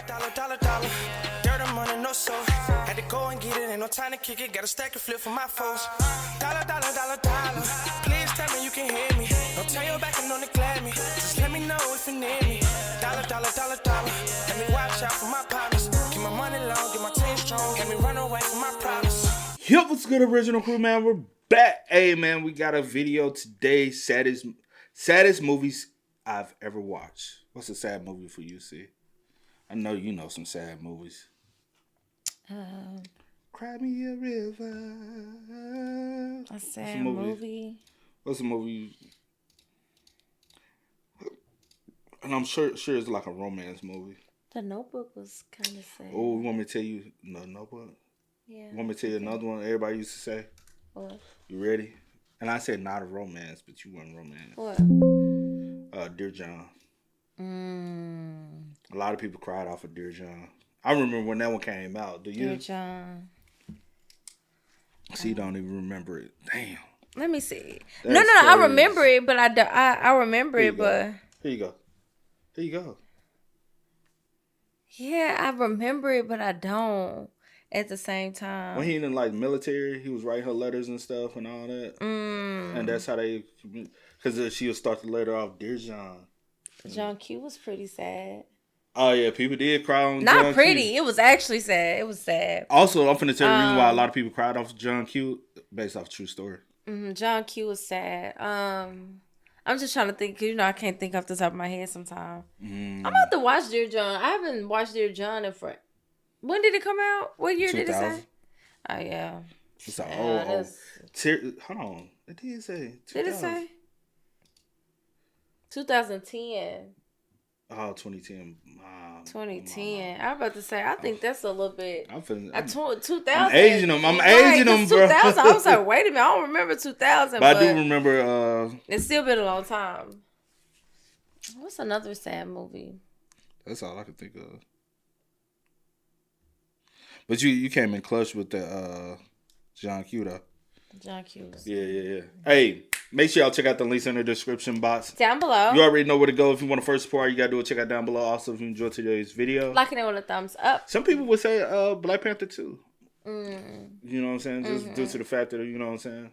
Dollar. Dirt and money, no soul. Had to go and get it, ain't no time to kick it. Got a stack of flip for my foes. Dollar. Please tell me you can hear me. Don't turn your back and don't neglect me. Just let me know if you need me. Dollar. Let me watch out for my partners. Keep my money long, get my team strong. Let me run away from my problems. Yo, what's good, original crew, man? We're back. Hey, man, we got a video today. Saddest movies I've ever watched. What's a sad movie for you, C? I know you know some sad movies. Cry Me a River. A sad movie. What's a movie? And I'm sure it's like a romance movie. The Notebook was kind of sad. Oh, you want me to tell you no Notebook? Yeah. You want me to tell you another one everybody used to say? What? You ready? And I said not a romance, but you weren't romance. What? Dear John. A lot of people cried off of Dear John. I remember when that one came out. Do you? Dear John. See, you don't even remember it. Damn. Let me see. That's No, crazy. I remember it, but I remember it, but Here you go. yeah, I remember it, but I don't at the same time. When he in like military, he was writing her letters and stuff and all that. And that's how they, because she would start the letter off, Dear John. John Q was pretty sad. Oh yeah, people did cry on Not John pretty. Q. It was actually sad. It was sad. Also, I'm finna tell you the reason why a lot of people cried off John Q, based off a true story. John Q was sad. I'm just trying to think, 'cause, I can't think off the top of my head sometimes. I'm about to watch Dear John. I haven't watched Dear John in forever. When did it come out? What year did it say? Oh, yeah. It's an old. Hold on. It did say. 2000. Did it say? 2010. Oh, 2010. 2010. I was about to say, I think that's a little bit. I'm feeling. 2000. I'm aging them. I'm Right, aging them, 2000. bro. I was like, wait a minute. I don't remember 2000. But I do remember. It's still been a long time. What's another sad movie? That's all I can think of. But you came in clutch with the John Q though. John Q. Yeah. Hey, make sure y'all check out the links in the description box. Down below. You already know where to go if you want to first support. You gotta do it. Check out down below. Also, if you enjoyed today's video, Liking it with a thumbs up. some people would say Black Panther 2. You know what I'm saying? Just due to the fact that, you know what I'm saying?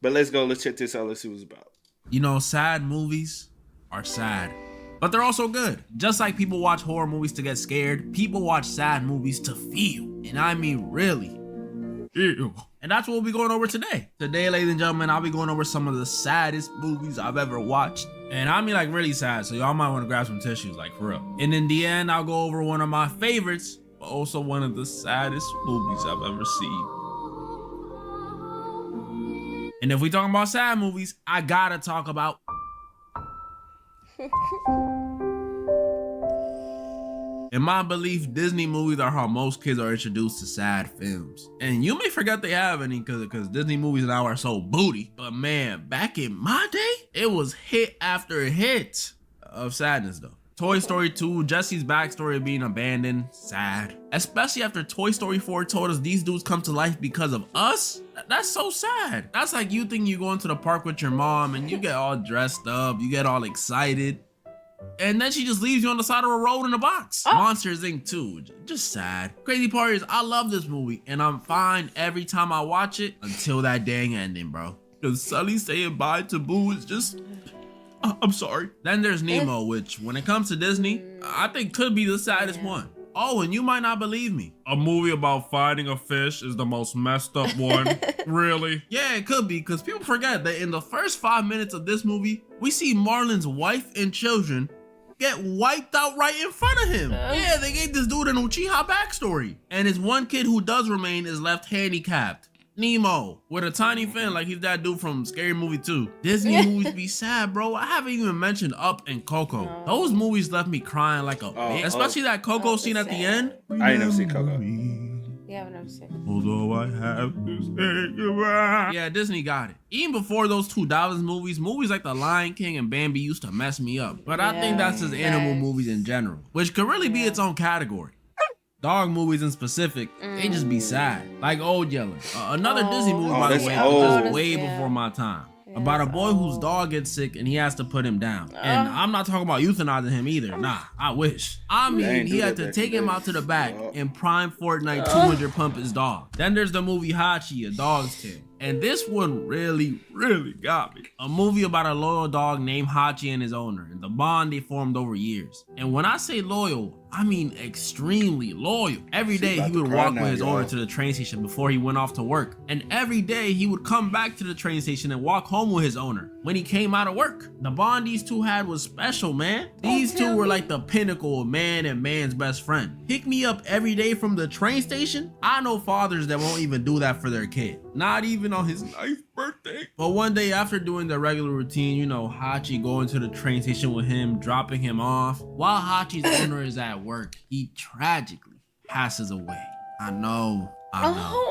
But let's go. Let's check this out. Let's see what it's about. You know, sad movies are sad, but they're also good. Just like people watch horror movies to get scared, people watch sad movies to feel. And I mean really. Ew. And that's what we'll be going over today. Today, ladies and gentlemen, I'll be going over some of the saddest movies I've ever watched. And I mean like really sad, so y'all might want to grab some tissues, like for real. And in the end, I'll go over one of my favorites, but also one of the saddest movies I've ever seen. And if we talking about sad movies, I gotta talk about in my belief, Disney movies are how most kids are introduced to sad films. And you may forget they have any because Disney movies now are so booty. But man, back in my day, it was hit after hit of sadness though. Toy Story 2, Jesse's backstory of being abandoned, sad. Especially after Toy Story 4 told us these dudes come to life because of us. That's so sad. That's like you think you go into the park with your mom and you get all dressed up, you get all excited. And then she just leaves you on the side of a road in a box. Monsters Inc. 2, just sad. Crazy part is I love this movie and I'm fine every time I watch it until that dang ending, bro. Because Sully saying bye to Boo is just, I'm sorry. Then there's Nemo, which when it comes to Disney, I think could be the saddest one. Oh, and you might not believe me. A movie about finding a fish is the most messed up one. Really? Yeah, it could be, because people forget that in the first 5 minutes of this movie, we see Marlin's wife and children get wiped out right in front of him. Yeah, they gave this dude an Uchiha backstory. And his one kid who does remain is left handicapped. Nemo, with a tiny fin like he's that dude from Scary Movie 2. Disney movies be sad, bro. I haven't even mentioned Up and Coco. No. Those movies left me crying like a bitch. Especially that Coco scene at the end. I ain't never seen Coco. Yeah, I've never seen it. Although I have to say goodbye. Yeah, Disney got it. Even before those two Dollars movies like The Lion King and Bambi used to mess me up. But I think that's just animal movies in general, which could really be its own category. Dog movies in specific, they just be sad. Like Old Yeller. Another Disney movie, by the way, but just way before my time. about a boy whose dog gets sick and he has to put him down. And I'm not talking about euthanizing him either. Nah, I wish. I mean, he had to take him out to the back and prime Fortnite 200 pump his dog. Then there's the movie Hachi, A Dog's Tale. And this one really got me. A movie about a loyal dog named Hachi and his owner, and the bond they formed over years. And when I say loyal, I mean extremely loyal. Every day he would walk with his owner to the train station before he went off to work. And every day he would come back to the train station and walk home with his owner when he came out of work. The bond these two had was special, man. These two were like the pinnacle of man and man's best friend. Pick me up every day from the train station. I know fathers that won't even do that for their kid. Not even on his 9th birthday. But one day after doing the regular routine, you know, Hachi going to the train station with him, dropping him off. While Hachi's owner is at work, he tragically passes away. I know.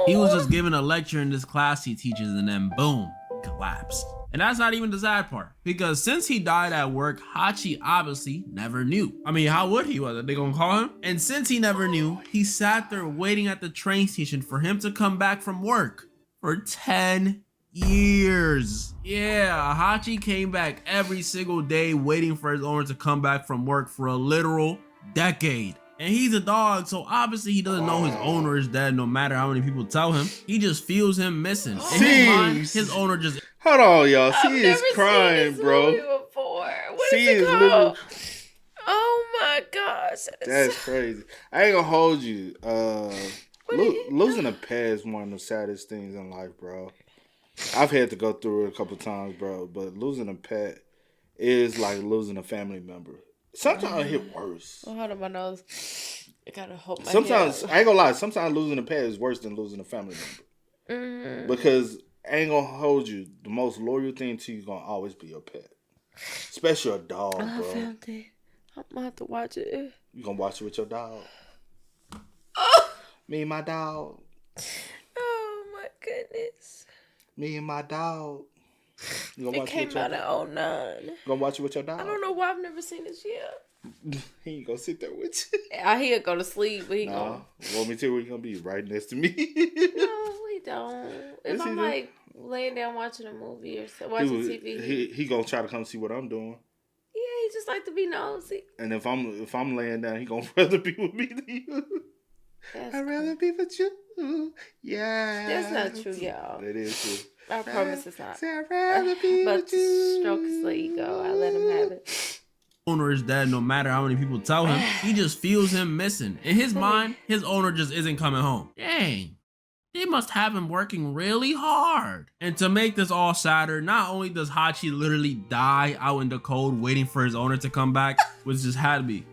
He was just giving a lecture in this class he teaches and then boom, collapsed. And that's not even the sad part, because since he died at work, Hachi obviously never knew. I mean, how would he? Was they gonna call him? And since he never knew, he sat there waiting at the train station for him to come back from work for 10 years. Yeah, Hachi came back every single day waiting for his owner to come back from work for a literal decade. And he's a dog, so obviously he doesn't know his owner is dead no matter how many people tell him. He just feels him missing. In his mind, his owner just... Hold on, y'all. She is crying, bro. She is literally... Oh my gosh. That's crazy. I ain't gonna hold you. Losing a pet is one of the saddest things in life, bro. I've had to go through it a couple times, bro. But losing a pet is like losing a family member. Sometimes it hit worse. Oh, hold on, my nose. I gotta hold my Sometimes, head. I ain't gonna lie, sometimes losing a pet is worse than losing a family member. Because I ain't gonna hold you, the most loyal thing to you gonna always be your pet. Especially a dog, bro. I found it. I'm gonna have to watch it. You gonna watch it with your dog? Oh, Me and my dog. oh my goodness. Me and my dog. You gonna It watch it came with your out dog? in 09. You gonna watch it with your dog? I don't know why I've never seen this yet. He ain't gonna sit there with you. I hear go to sleep, but he Nah, want me to? Where you gonna be? Right next to me. No, we don't. If Yes, I'm he like laying down watching a movie or watching TV, He gonna try to come see what I'm doing. yeah, he just like to be nosy. And if I'm laying down, he gonna rather be with me than you. I'd rather be with you. Yeah. That's not true, y'all. That is true. I promise it's not. I'd rather be But with to you. stroke his ego, I let him have it. owner is dead no matter how many people tell him. He just feels him missing. In his mind, his owner just isn't coming home. Dang. They must have him working really hard. And to make this all sadder, not only does Hachi literally die out in the cold waiting for his owner to come back, which just had to be,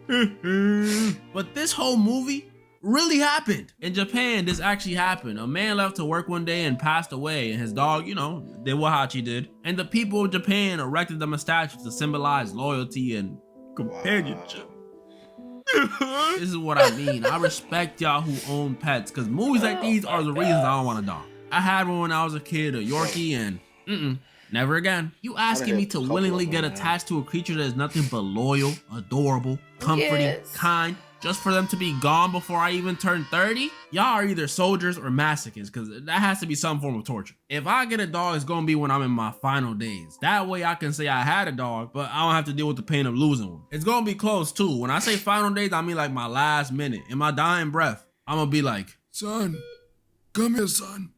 but this whole movie really happened. In Japan, this actually happened. A man left to work one day and passed away, and his dog, did what Hachi did. And the people of Japan erected them a statue to symbolize loyalty and companionship. This is what I mean. I respect y'all who own pets, because movies like these are the reasons I don't want a dog. I had one when I was a kid, a Yorkie, and never again. You asking me to willingly get attached to a creature that is nothing but loyal, adorable, comforting, kind, just for them to be gone before I even turn 30? Y'all are either soldiers or masochists, because that has to be some form of torture. If I get a dog, it's going to be when I'm in my final days. That way I can say I had a dog, but I don't have to deal with the pain of losing one. It's going to be close too. When I say final days, I mean like my last minute. In my dying breath, I'm going to be like, son, come here, son.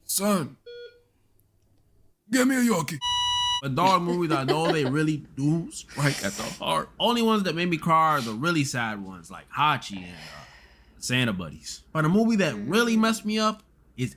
Son, give me a Yorkie. But dog movies, I know they really do strike at the heart. Only ones that made me cry are the really sad ones, like Hachi and Santa Buddies. But a movie that really messed me up is...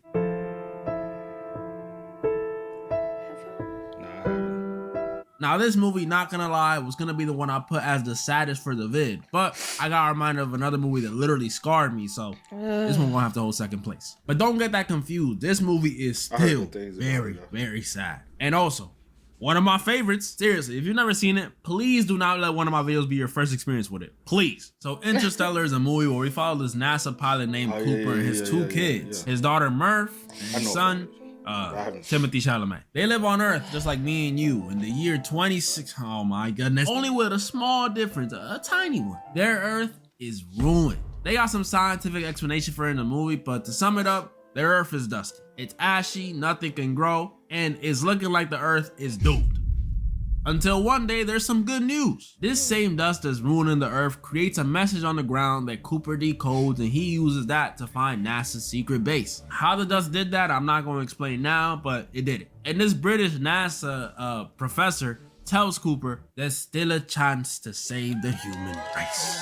Now this movie, not gonna lie, was gonna be the one I put as the saddest for the vid. But I got reminded of another movie that literally scarred me, so this one gonna have to hold second place. But don't get that confused. This movie is still very, very sad. And also, one of my favorites, seriously, if you've never seen it, please do not let one of my videos be your first experience with it. Please. So Interstellar is a movie where we follow this NASA pilot named Cooper and his two kids. His daughter Murph and his son, Timothy Chalamet. They live on Earth just like me and you in the year 26. Oh my goodness. Only with a small difference, a tiny one. Their Earth is ruined. They got some scientific explanation for it in the movie, but to sum it up, their Earth is dusty. It's ashy, nothing can grow, and it's looking like the Earth is doomed. Until one day there's some good news. This same dust that's ruining the Earth creates a message on the ground that Cooper decodes, and he uses that to find NASA's secret base. How the dust did that, I'm not going to explain now, but it did it. And this British NASA professor tells Cooper there's still a chance to save the human race.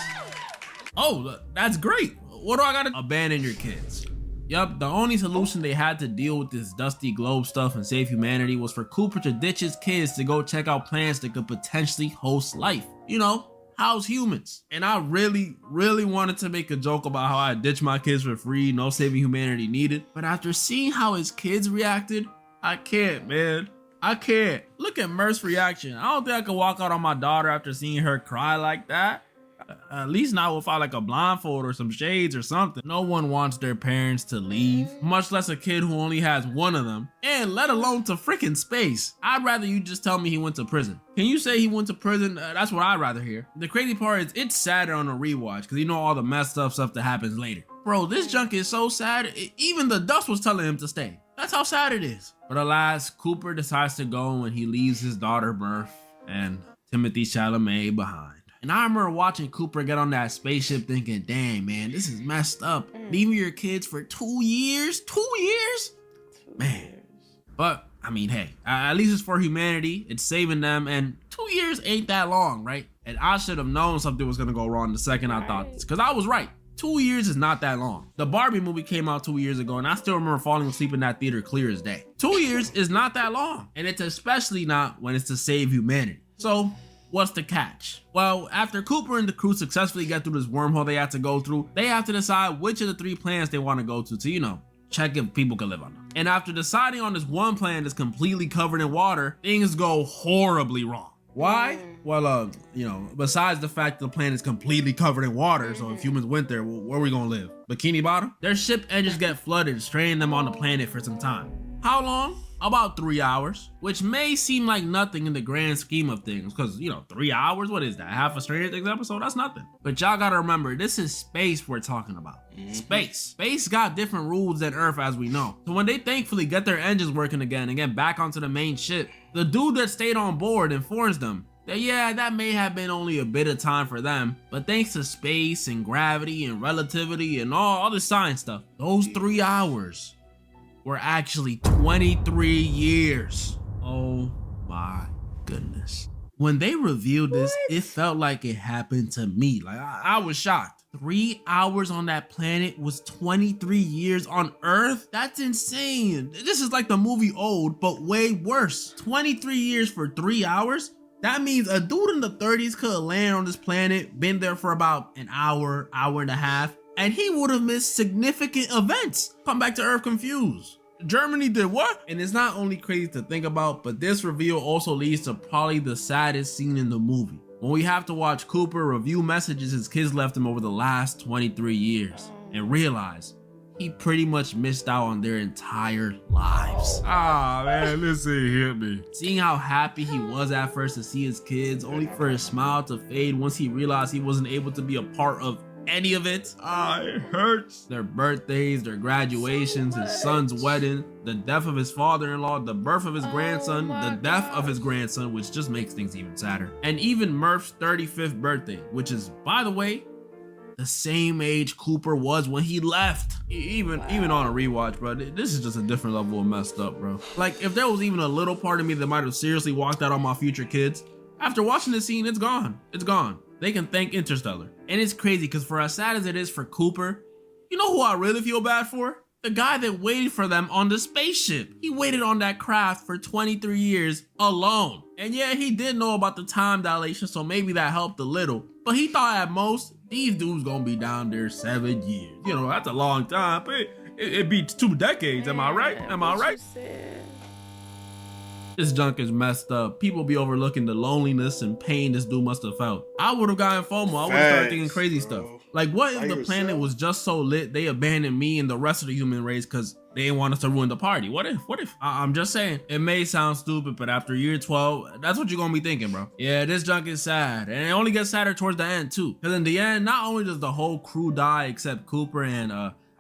Oh, that's great. What do I gotta abandon your kids? Yup, the only solution they had to deal with this dusty globe stuff and save humanity was for Cooper to ditch his kids to go check out planets that could potentially host life. You know, house humans. And I really wanted to make a joke about how I ditched my kids for free, no saving humanity needed. But after seeing how his kids reacted, I can't, man. I can't. Look at Murph's reaction. I don't think I could walk out on my daughter after seeing her cry like that. At least not without like a blindfold or some shades or something. No one wants their parents to leave, much less a kid who only has one of them, and let alone to freaking space. I'd rather you just tell me he went to prison. Can you say he went to prison? That's what I'd rather hear. The crazy part is it's sadder on a rewatch because you know all the messed up stuff that happens later. Bro, this junk is so sad, even the dust was telling him to stay. That's how sad it is. But alas, Cooper decides to go when he leaves his daughter Murph and Timothy Chalamet behind. And I remember watching Cooper get on that spaceship thinking, dang, man, this is messed up. Leaving your kids for 2 years? 2 years? Man. But, I mean, hey, at least it's for humanity. It's saving them. And 2 years ain't that long, right? And I should have known something was going to go wrong the second I thought this. Because I was right. 2 years is not that long. The Barbie movie came out 2 years ago, and I still remember falling asleep in that theater clear as day. 2 years is not that long. And it's especially not when it's to save humanity. So, what's the catch? Well, after Cooper and the crew successfully get through this wormhole they have to go through, they have to decide which of the 3 planets they want to go to, you know, check if people can live on them. And after deciding on this one planet that's completely covered in water, things go horribly wrong. Why? Well, you know, besides the fact the planet is completely covered in water, so if humans went there, where are we gonna live? Bikini Bottom? Their ship engines get flooded, stranding them on the planet for some time. How long? About 3 hours, which may seem like nothing in the grand scheme of things, because, you know, 3 hours, what is that? Half a Stranger Things episode? That's nothing. But y'all gotta remember, this is space we're talking about. Space. Space got different rules than Earth, as we know. So when they thankfully get their engines working again and get back onto the main ship, the dude that stayed on board informs them that, yeah, that may have been only a bit of time for them, but thanks to space and gravity and relativity and all the science stuff, those 3 hours were actually 23 years. Oh my goodness. When they revealed this, it felt like it happened to me. Like I was shocked. 3 hours on that planet was 23 years on Earth? That's insane. This is like the movie Old, but way worse. 23 years for 3 hours? That means a dude in the 30s could have landed on this planet, been there for about an hour, hour and a half, and he would have missed significant events. Come back to Earth confused. Germany did what? And it's not only crazy to think about, but this reveal also leads to probably the saddest scene in the movie, when we have to watch Cooper review messages his kids left him over the last 23 years and realize he pretty much missed out on their entire lives. Ah, man, this ain't hit me. Seeing how happy he was at first to see his kids, only for his smile to fade once he realized he wasn't able to be a part of any of it. Ah, it hurts. Their birthdays, their graduations, his son's wedding, the death of his father-in-law, the birth of his grandson, the death of his grandson, which just makes things even sadder. And even Murph's 35th birthday, which is, by the way, the same age Cooper was when he left. Even on a rewatch, bro, this is just a different level of messed up, bro. Like, if there was even a little part of me that might have seriously walked out on my future kids, after watching this scene, it's gone. It's gone. They can thank Interstellar. And it's crazy because for as sad as it is for Cooper, you know who I really feel bad for? The guy that waited for them on the spaceship. He waited on that craft for 23 years alone. And yeah, he did know about the time dilation, so maybe that helped a little. But he thought at most, these dudes gonna be down there 7 years. You know, that's a long time, but it beats 2 decades, am I right? Am I right? This junk is messed up. People be overlooking the loneliness and pain this dude must have felt. I would have gotten FOMO. I would have started thinking crazy stuff. Like, what if the planet was just so lit they abandoned me and the rest of the human race because they didn't want us to ruin the party? What if? I'm just saying, it may sound stupid, but after year 12, that's what you're gonna be thinking, bro. Yeah, this junk is sad. And it only gets sadder towards the end, too. Because in the end, not only does the whole crew die except Cooper and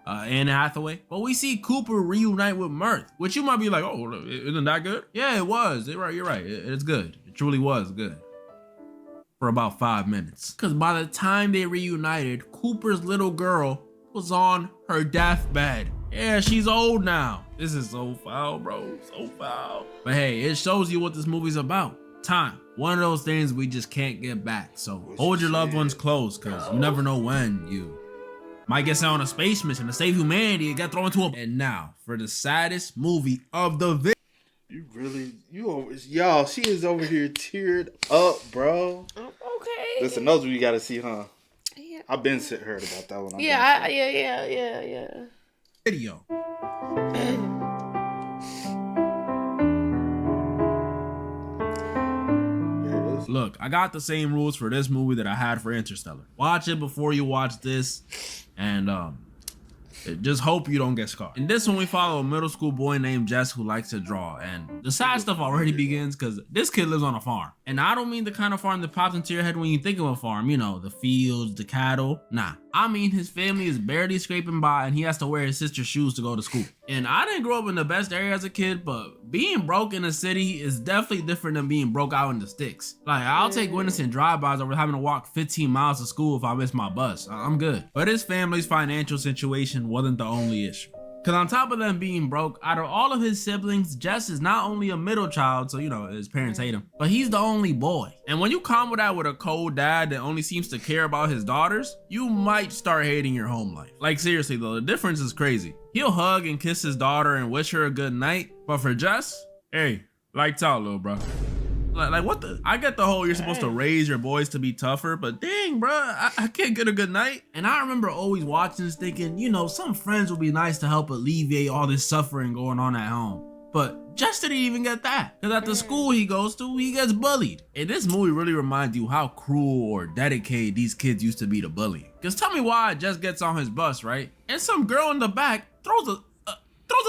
Anne Hathaway. But we see Cooper reunite with Mirth, which you might be like, oh, isn't that good? Yeah, it was. You're right. It's good. It truly was good. For about 5 minutes. Because by the time they reunited, Cooper's little girl was on her deathbed. Yeah, she's old now. This is so foul, bro. So foul. But hey, it shows you what this movie's about. Time. One of those things we just can't get back. So hold your loved ones close, because you never know when you might get sent on a space mission to save humanity and get thrown into a... And now, for the saddest movie of the video. Y'all, she is over here teared up, bro. Okay. Listen, those you gotta see, huh? Yeah. I've been heard about that one. Yeah. Video. Look, I got the same rules for this movie that I had for Interstellar. Watch it before you watch this, and just hope you don't get scarred. In this one, we follow a middle school boy named Jess who likes to draw, and the sad stuff already begins because this kid lives on a farm. And I don't mean the kind of farm that pops into your head when you think of a farm, you know, the fields, the cattle. Nah, I mean his family is barely scraping by and he has to wear his sister's shoes to go to school. And I didn't grow up in the best area as a kid, but being broke in a city is definitely different than being broke out in the sticks. Like, I'll take witnessing drive-bys over having to walk 15 miles to school if I miss my bus. I'm good. But his family's financial situation wasn't the only issue. Cause on top of them being broke, out of all of his siblings, Jess is not only a middle child, so you know, his parents hate him, but he's the only boy. And when you combo that with a cold dad that only seems to care about his daughters, you might start hating your home life. Like seriously though, the difference is crazy. He'll hug and kiss his daughter and wish her a good night, but for Jess, hey, lights out, little bro. Like what the? I get the whole you're supposed to raise your boys to be tougher, but dang, bro, I can't get a good night. And I remember always watching this thinking, you know, some friends would be nice to help alleviate all this suffering going on at home. But Jess didn't even get that. Because at the school he goes to, he gets bullied. And this movie really reminds you how cruel or dedicated these kids used to be to bullying. Because tell me why Jess gets on his bus, right? And some girl in the back throws a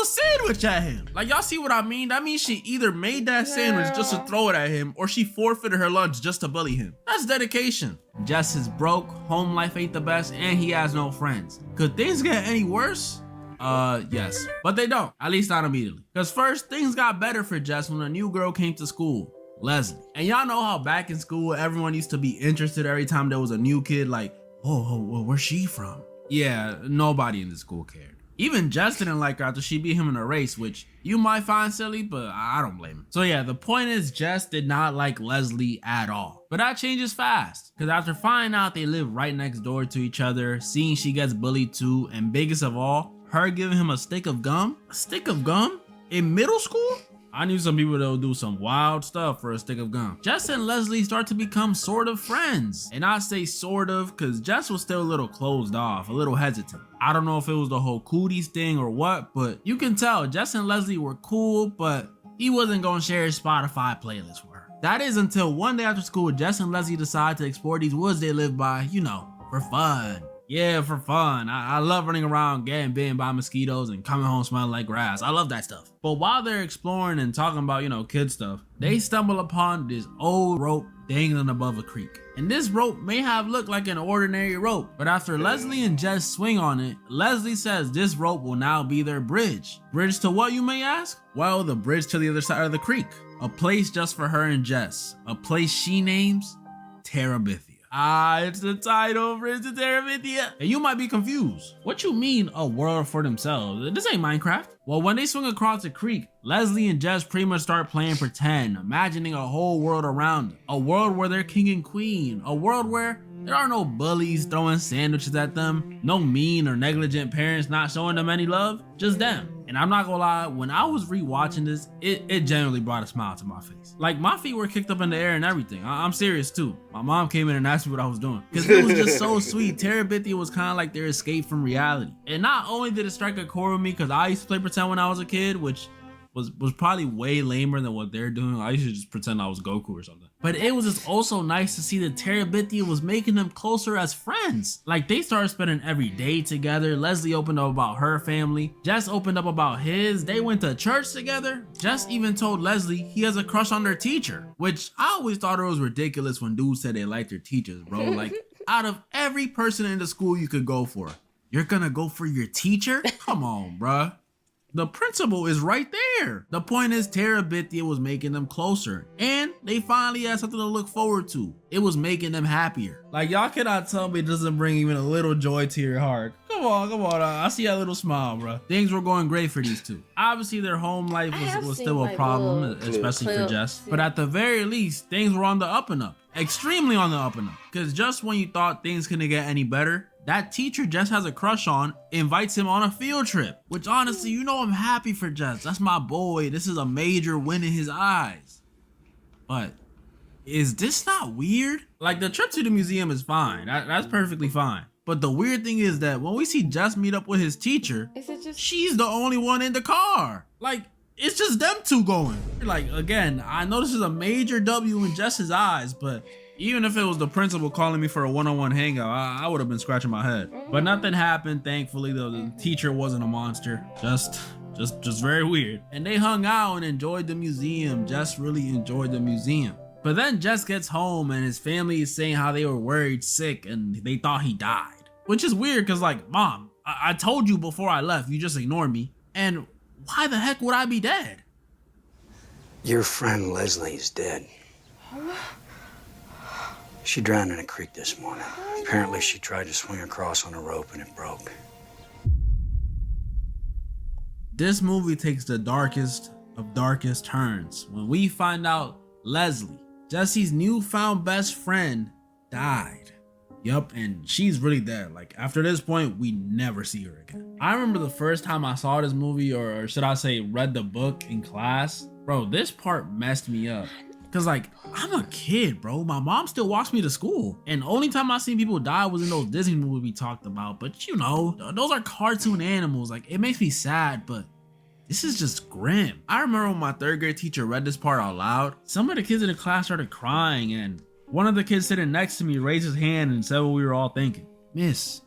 sandwich at him. Like, y'all see what I mean? That means she either made that sandwich just to throw it at him, or she forfeited her lunch just to bully him. That's dedication. Jess is broke, home life ain't the best, and he has no friends. Could things get any worse? Yes. But they don't, at least not immediately. Because first, things got better for Jess when a new girl came to school, Leslie. And y'all know how back in school, everyone used to be interested every time there was a new kid, like, oh, where's she from? Yeah, nobody in the school cared. Even Jess didn't like her after she beat him in a race, which you might find silly, but I don't blame him. So yeah, the point is Jess did not like Leslie at all. But that changes fast, because after finding out they live right next door to each other, seeing she gets bullied too, and biggest of all, her giving him a stick of gum? A stick of gum? In middle school? I knew some people that would do some wild stuff for a stick of gum. Jess and Leslie start to become sort of friends. And I say sort of because Jess was still a little closed off, a little hesitant. I don't know if it was the whole cooties thing or what, but you can tell Jess and Leslie were cool, but he wasn't gonna share his Spotify playlist with her. That is until one day after school, Jess and Leslie decide to explore these woods they live by, you know, for fun. Yeah, for fun. I love running around, getting bitten by mosquitoes and coming home smelling like grass. I love that stuff. But while they're exploring and talking about, you know, kid stuff, they stumble upon this old rope dangling above a creek. And this rope may have looked like an ordinary rope, but after Leslie and Jess swing on it, Leslie says this rope will now be their bridge. Bridge to what, you may ask? Well, the bridge to the other side of the creek. A place just for her and Jess. A place she names Terabithia. It's the title, Bridge to Terabithia. And you might be confused. What you mean a world for themselves? This ain't Minecraft. Well, when they swing across the creek, Leslie and Jess pretty much start playing pretend, imagining a whole world around them. A world where they're king and queen. A world where there are no bullies throwing sandwiches at them. No mean or negligent parents not showing them any love. Just them. And I'm not gonna lie, when I was rewatching this, it genuinely brought a smile to my face. Like, my feet were kicked up in the air and everything. I'm serious too. My mom came in and asked me what I was doing. Because it was just so sweet. Terabithia was kind of like their escape from reality. And not only did it strike a chord with me, because I used to play pretend when I was a kid, which was probably way lamer than what they're doing. I used to just pretend I was Goku or something. But it was just also nice to see that Terabithia was making them closer as friends. Like, they started spending every day together. Leslie opened up about her family. Jess opened up about his. They went to church together. Jess even told Leslie he has a crush on their teacher, which I always thought it was ridiculous when dudes said they liked their teachers, bro. Like, out of every person in the school you could go for, You're gonna go for your teacher? Come on, bruh. The principle is right there. The point is Terabithia was making them closer and they finally had something to look forward to. It was making them happier. Like, y'all cannot tell me it doesn't bring even a little joy to your heart. Come on. I see that little smile, bro. Things were going great for these two. Obviously, their home life was still a problem, especially for Jess. But at the very least, things were on the up and up. Extremely on the up and up. Because just when you thought things couldn't get any better, that teacher Jess has a crush on invites him on a field trip. Which honestly, you know I'm happy for Jess. That's my boy. This is a major win in his eyes. But is this not weird? Like, the trip to the museum is fine. That's perfectly fine. But the weird thing is that when we see Jess meet up with his teacher, she's the only one in the car. Like, it's just them two going. Like, again, I know this is a major W in Jess's eyes, but even if it was the principal calling me for a one-on-one hangout, I would have been scratching my head. But nothing happened, thankfully. The teacher wasn't a monster. Just very weird. And they hung out and enjoyed the museum. Jess really enjoyed the museum. But then Jess gets home and his family is saying how they were worried sick and they thought he died. Which is weird because, like, Mom, I told you before I left, you just ignored me. And why the heck would I be dead? Your friend Leslie is dead. She drowned in a creek this morning. Apparently she tried to swing across on a rope and it broke. This movie takes the darkest of darkest turns when we find out Leslie, Jesse's newfound best friend, died. Yup, and she's really dead. Like, after this point, we never see her again. I remember the first time I saw this movie, or should I say read the book in class. Bro, this part messed me up. Cause like, I'm a kid, bro. My mom still walks me to school. And only time I seen people die was in those Disney movies we talked about. But you know, those are cartoon animals. Like, it makes me sad, but this is just grim. I remember when my third grade teacher read this part out loud, some of the kids in the class started crying and one of the kids sitting next to me raised his hand and said what we were all thinking. Miss,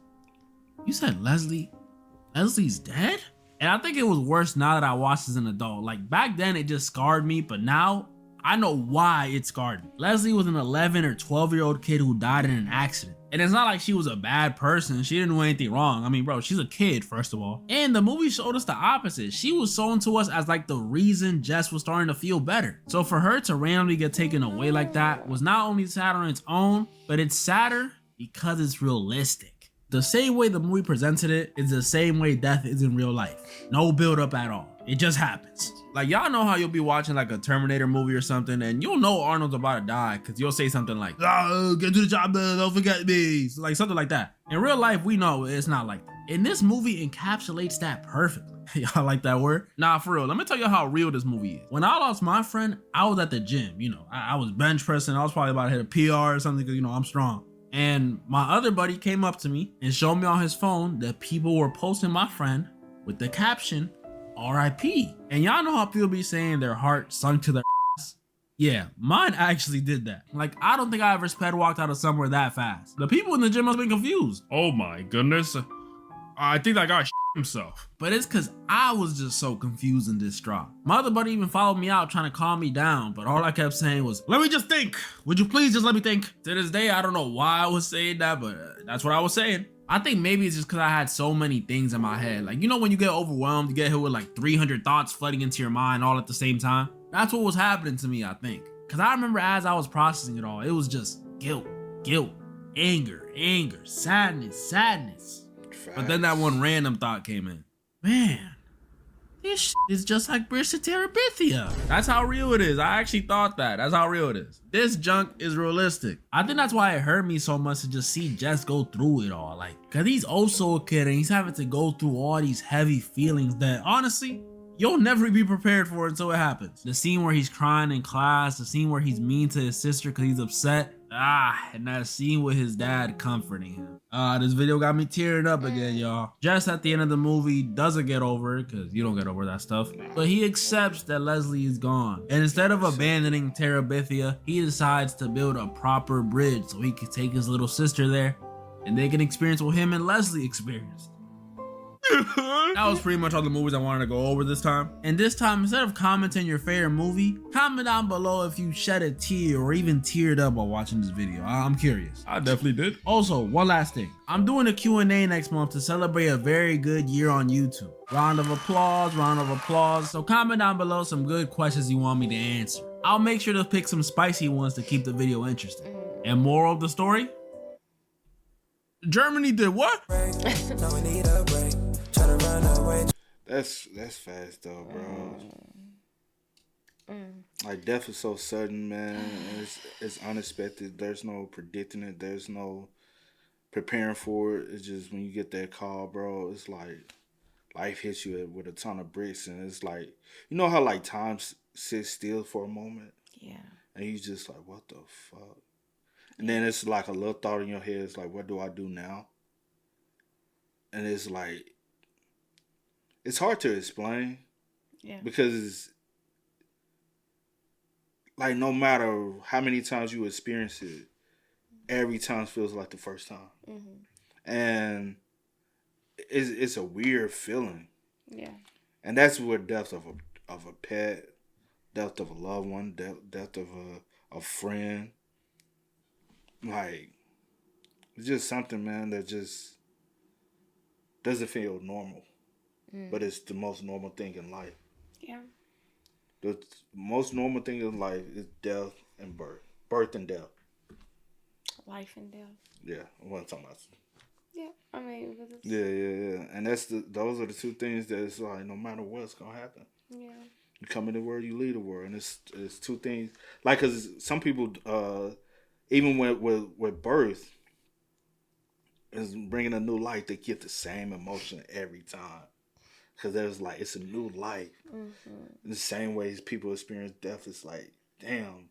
you said Leslie's dead? And I think it was worse now that I watched as an adult. Like, back then it just scarred me, but now I know why it scarred me. Leslie was an 11 or 12-year-old kid who died in an accident. And it's not like she was a bad person. She didn't do anything wrong. I mean, bro, she's a kid, first of all. And the movie showed us the opposite. She was sold to us as like the reason Jess was starting to feel better. So for her to randomly get taken away like that was not only sad on its own, but it's sadder because it's realistic. The same way the movie presented it is the same way death is in real life. No build up at all. It just happens. Like, y'all know how you'll be watching like a Terminator movie or something and you'll know Arnold's about to die because you'll say something like, oh, get to the job, don't forget me. So, like, something like that. In real life, we know it's not like that. And this movie encapsulates that perfectly. Y'all like that word? Nah, for real. Let me tell you how real this movie is. When I lost my friend, I was at the gym. You know, I was bench pressing. I was probably about to hit a PR or something because, you know, I'm strong. And my other buddy came up to me and showed me on his phone that people were posting my friend with the caption, RIP. And y'all know how people be saying their heart sunk to their ass? Yeah, mine actually did that. Like, I don't think I ever sped walked out of somewhere that fast. The people in the gym must have been confused. Oh my goodness. I think that guy himself. But it's cause I was just so confused and distraught. My other buddy even followed me out trying to calm me down, but all I kept saying was, let me just think. Would you please just let me think? To this day, I don't know why I was saying that, but that's what I was saying. I think maybe it's just because I had so many things in my head. Like, you know when you get overwhelmed, you get hit with like 300 thoughts flooding into your mind all at the same time? That's what was happening to me, I think. Because I remember as I was processing it all, it was just guilt, anger, sadness. But then that one random thought came in. Man, this is just like Bridge to Terabithia. That's how real it is. I actually thought that. That's how real it is. This junk is realistic. I think that's why it hurt me so much to just see Jess go through it all. Like, cause he's also a kid and he's having to go through all these heavy feelings that honestly, you'll never be prepared for until it happens. The scene where he's crying in class, the scene where he's mean to his sister cause he's upset. And that scene with his dad comforting him. This video got me tearing up again, y'all. Jess at the end of the movie doesn't get over it, because you don't get over that stuff. But he accepts that Leslie is gone. And instead of abandoning Terabithia, he decides to build a proper bridge so he can take his little sister there and they can experience what him and Leslie experienced. That was pretty much all the movies I wanted to go over this time. And this time, instead of commenting your favorite movie, comment down below if you shed a tear or even teared up while watching this video. I'm curious. I definitely did. Also, one last thing. I'm doing a Q&A next month to celebrate a very good year on YouTube. Round of applause, round of applause. So comment down below some good questions you want me to answer. I'll make sure to pick some spicy ones to keep the video interesting. And moral of the story? Germany did what? That's fast though, bro. Like death is so sudden, man. It's unexpected. There's no predicting it. There's no preparing for it. It's just when you get that call, bro, it's like life hits you with a ton of bricks, and it's like, you know how like time sits still for a moment? Yeah. And you just like, what the fuck? And then it's like a little thought in your head. It's like, what do I do now? And it's like, it's hard to explain. Yeah. Because like no matter how many times you experience it, every time feels like the first time. And it's a weird feeling. Yeah. And that's what death of a pet, death of a loved one, death of a friend. Like, it's just something, man, that just doesn't feel normal. But it's the most normal thing in life. Yeah. The most normal thing in life is death and birth. Birth and death. Life and death. Yeah, what I'm talking about. Yeah, I mean, but it's, Yeah. And those are the two things that it's like, no matter what's going to happen. yeah. You come in the world, you leave the world. And it's two things. Like, because some people, even with birth, is bringing a new life, they get the same emotion every time. Because there's like, it's a new life. In the same way as people experience death, it's like, damn,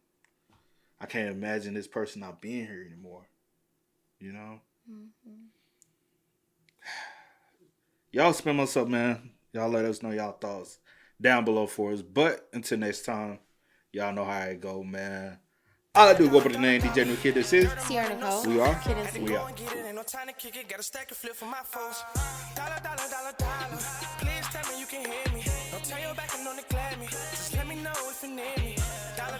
I can't imagine this person not being here anymore. You know? Y'all spam us up, man. Y'all let us know y'all thoughts down below for us. But until next time, y'all know how it go, man. All I do go by the name DJ New Kid. This is Sierra Nicole. We Are. Kid and C. We Are. Ain't no time to kick it, got a stack of flip for my foes. Dollar. Please tell me you can hear me. Don't turn your back and don't neglect me. Just let me know if you need me. Dollar.